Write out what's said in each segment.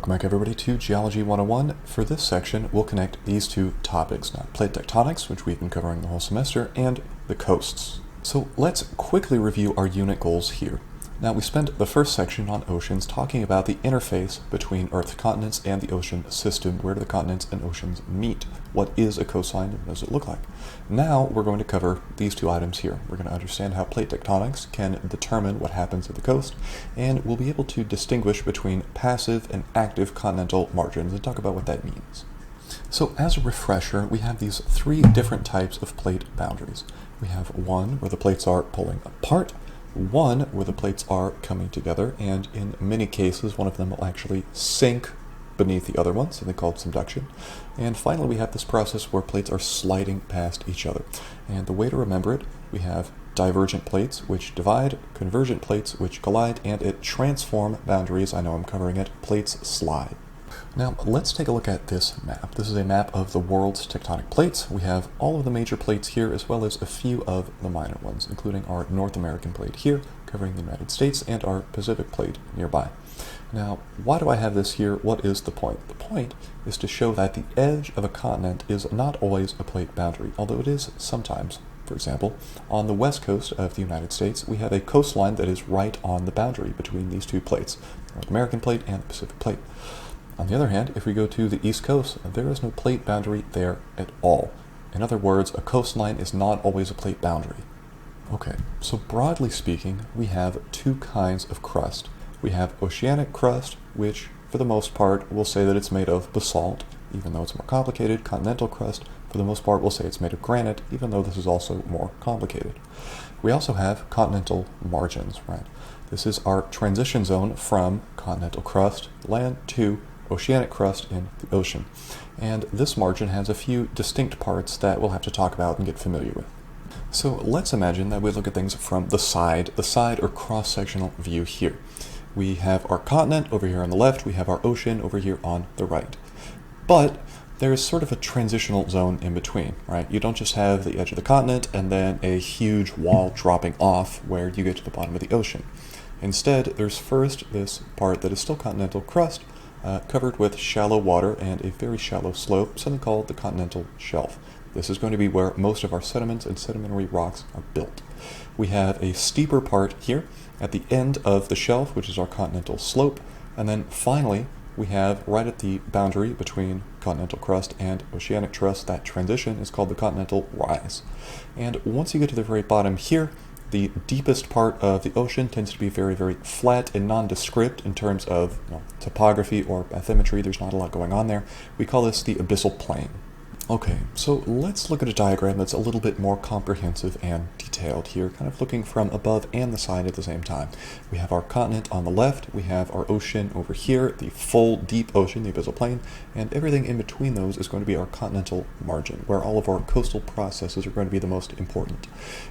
Welcome back everybody to Geology 101. For this section, we'll connect these two topics, now plate tectonics, which we've been covering the whole semester, and the coasts. So let's quickly review our unit goals here. Now we spent the first section on oceans talking about the interface between Earth's continents and the ocean system. Where do the continents and oceans meet? What is a coastline and what does it look like? Now we're going to cover these two items here. We're going to understand how plate tectonics can determine what happens at the coast, and we'll be able to distinguish between passive and active continental margins and talk about what that means. So as a refresher, we have these three different types of plate boundaries. We have one where the plates are pulling apart, one where the plates are coming together, and in many cases one of them will actually sink beneath the other one, something called subduction. And finally we have this process where plates are sliding past each other. And the way to remember it, we have divergent plates which divide, convergent plates which collide, and at transform boundaries, I know I'm covering it, plates slide. Now let's take a look at this map. This is a map of the world's tectonic plates. We have all of the major plates here as well as a few of the minor ones, including our North American plate here, covering the United States, and our Pacific plate nearby. Now, why do I have this here? What is the point? The point is to show that the edge of a continent is not always a plate boundary, although it is sometimes. For example, on the west coast of the United States, we have a coastline that is right on the boundary between these two plates, the North American plate and the Pacific plate. On the other hand, if we go to the east coast, there is no plate boundary there at all. In other words, a coastline is not always a plate boundary. Okay, so broadly speaking, we have two kinds of crust. We have oceanic crust, which for the most part will say that it's made of basalt, even though it's more complicated. Continental crust, for the most part, will say it's made of granite, even though this is also more complicated. We also have continental margins, right? This is our transition zone from continental crust, land, to oceanic crust in the ocean. And this margin has a few distinct parts that we'll have to talk about and get familiar with. So let's imagine that we look at things from the side or cross-sectional view here. We have our continent over here on the left, we have our ocean over here on the right. But there's sort of a transitional zone in between, right? You don't just have the edge of the continent and then a huge wall dropping off where you get to the bottom of the ocean. Instead, there's first this part that is still continental crust, covered with shallow water and a very shallow slope, something called the continental shelf. This is going to be where most of our sediments and sedimentary rocks are built. We have a steeper part here at the end of the shelf, which is our continental slope, and then finally we have right at the boundary between continental crust and oceanic crust, that transition is called the continental rise. And once you get to the very bottom here, the deepest part of the ocean tends to be very, very flat and nondescript in terms of topography or bathymetry. There's not a lot going on there. We call this the abyssal plain. Okay, so let's look at a diagram that's a little bit more comprehensive and detailed here, kind of looking from above and the side at the same time. We have our continent on the left, we have our ocean over here, the full deep ocean, the abyssal plain, and everything in between those is going to be our continental margin, where all of our coastal processes are going to be the most important.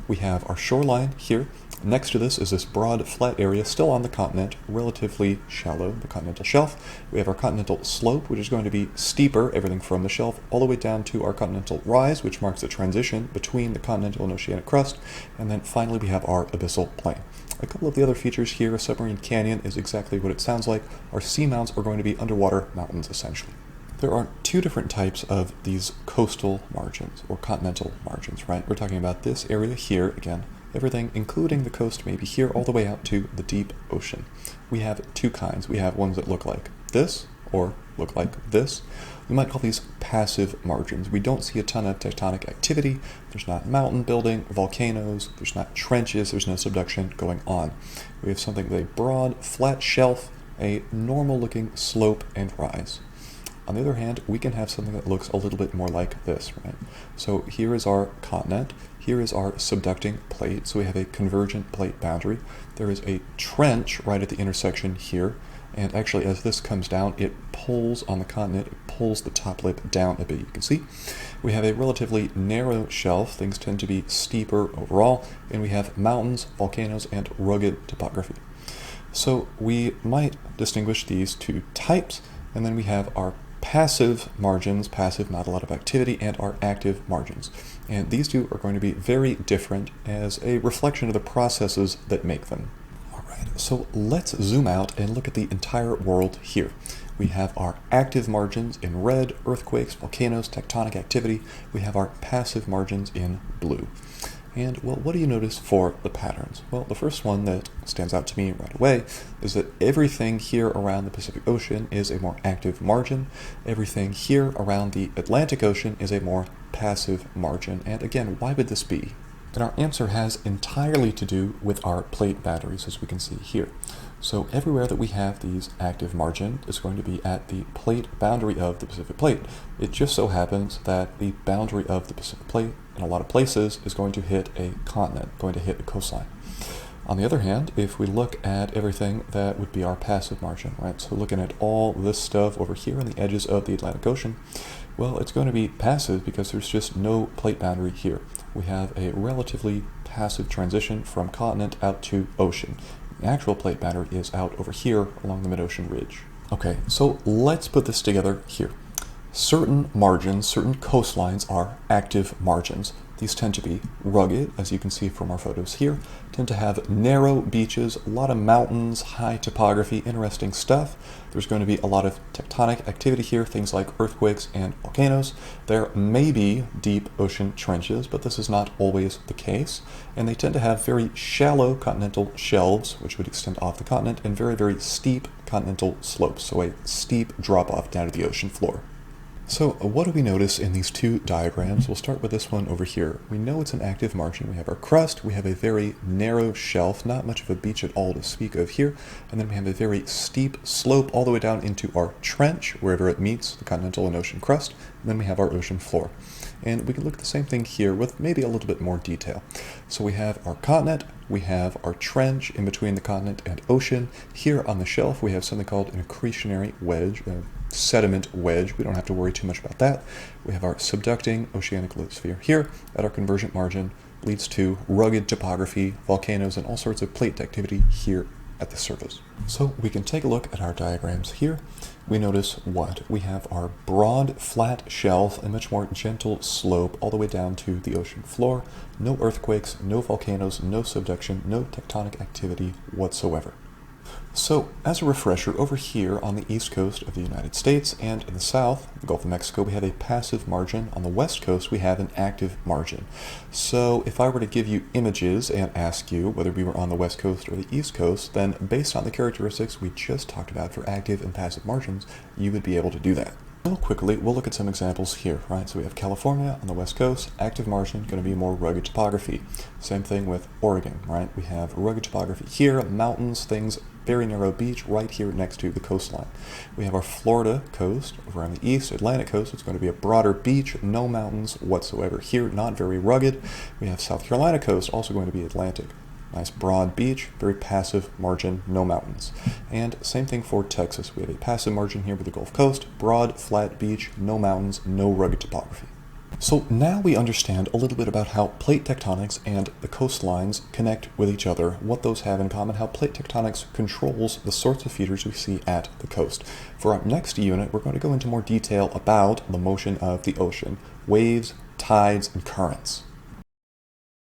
We have our shoreline here. Next to this is this broad, flat area still on the continent, relatively shallow, the continental shelf. We have our continental slope, which is going to be steeper, everything from the shelf all the way down to our continental rise, which marks the transition between the continental and oceanic crust. And then finally we have our abyssal plain. A couple of the other features here, a submarine canyon is exactly what it sounds like. Our seamounts are going to be underwater mountains, essentially. There are two different types of these coastal margins, or continental margins, right? We're talking about this area here, again, everything, including the coast, maybe here all the way out to the deep ocean. We have two kinds. We have ones that look like this, or look like this. We might call these passive margins. We don't see a ton of tectonic activity. There's not mountain building, volcanoes, there's not trenches, there's no subduction going on. We have something with a broad, flat shelf, a normal looking slope and rise. On the other hand, we can have something that looks a little bit more like this, right? So here is our continent. Here is our subducting plate. So we have a convergent plate boundary. There is a trench right at the intersection here. And actually, as this comes down, it pulls on the continent, it pulls the top lip down a bit, you can see. We have a relatively narrow shelf. Things tend to be steeper overall. And we have mountains, volcanoes, and rugged topography. So we might distinguish these two types. And then we have our passive margins, passive, not a lot of activity, and our active margins. And these two are going to be very different as a reflection of the processes that make them. All right, so let's zoom out and look at the entire world here. We have our active margins in red, earthquakes, volcanoes, tectonic activity. We have our passive margins in blue. And, well, what do you notice for the patterns? Well, the first one that stands out to me right away is that everything here around the Pacific Ocean is a more active margin. Everything here around the Atlantic Ocean is a more passive margin. And again, why would this be? And our answer has entirely to do with our plate boundaries, as we can see here. So everywhere that we have these active margin is going to be at the plate boundary of the Pacific Plate. It just so happens that the boundary of the Pacific Plate in a lot of places is going to hit a continent, going to hit a coastline. On the other hand, if we look at everything that would be our passive margin, right? So looking at all this stuff over here on the edges of the Atlantic Ocean, well, it's going to be passive because there's just no plate boundary here. We have a relatively passive transition from continent out to ocean. The actual plate boundary is out over here along the mid-ocean ridge. Okay, so let's put this together here. Certain margins, certain coastlines are active margins. These tend to be rugged, as you can see from our photos here, tend to have narrow beaches, a lot of mountains, high topography, interesting stuff. There's going to be a lot of tectonic activity here, things like earthquakes and volcanoes. There may be deep ocean trenches, but this is not always the case. And they tend to have very shallow continental shelves, which would extend off the continent, and very, very steep continental slopes, so a steep drop-off down to the ocean floor. So what do we notice in these two diagrams? We'll start with this one over here. We know it's an active margin. We have our crust, we have a very narrow shelf, not much of a beach at all to speak of here, and then we have a very steep slope all the way down into our trench, wherever it meets the continental and ocean crust, and then we have our ocean floor. And we can look at the same thing here with maybe a little bit more detail. So we have our continent, we have our trench in between the continent and ocean. Here on the shelf we have something called an accretionary wedge, sediment wedge. We don't have to worry too much about that. We have our subducting oceanic lithosphere here at our convergent margin, leads to rugged topography, volcanoes, and all sorts of plate activity here at the surface. So we can take a look at our diagrams here. We notice what? We have our broad, flat shelf, a much more gentle slope all the way down to the ocean floor. No earthquakes, no volcanoes, no subduction, no tectonic activity whatsoever. So, as a refresher, over here on the east coast of the United States and in the south, the Gulf of Mexico, we have a passive margin. On the west coast, we have an active margin. So, if I were to give you images and ask you whether we were on the west coast or the east coast, then based on the characteristics we just talked about for active and passive margins, you would be able to do that. Real quickly, we'll look at some examples here, right? So we have California on the west coast, active margin, going to be more rugged topography. Same thing with Oregon, right? We have rugged topography here, mountains, things, very narrow beach right here next to the coastline. We have our Florida coast over on the east, Atlantic coast. It's going to be a broader beach, no mountains whatsoever here, not very rugged. We have South Carolina coast, also going to be Atlantic. Nice broad beach, very passive margin, no mountains. And same thing for Texas. We have a passive margin here with the Gulf Coast, broad, flat beach, no mountains, no rugged topography. So now we understand a little bit about how plate tectonics and the coastlines connect with each other, what those have in common, how plate tectonics controls the sorts of features we see at the coast. For our next unit, we're going to go into more detail about the motion of the ocean, waves, tides, and currents.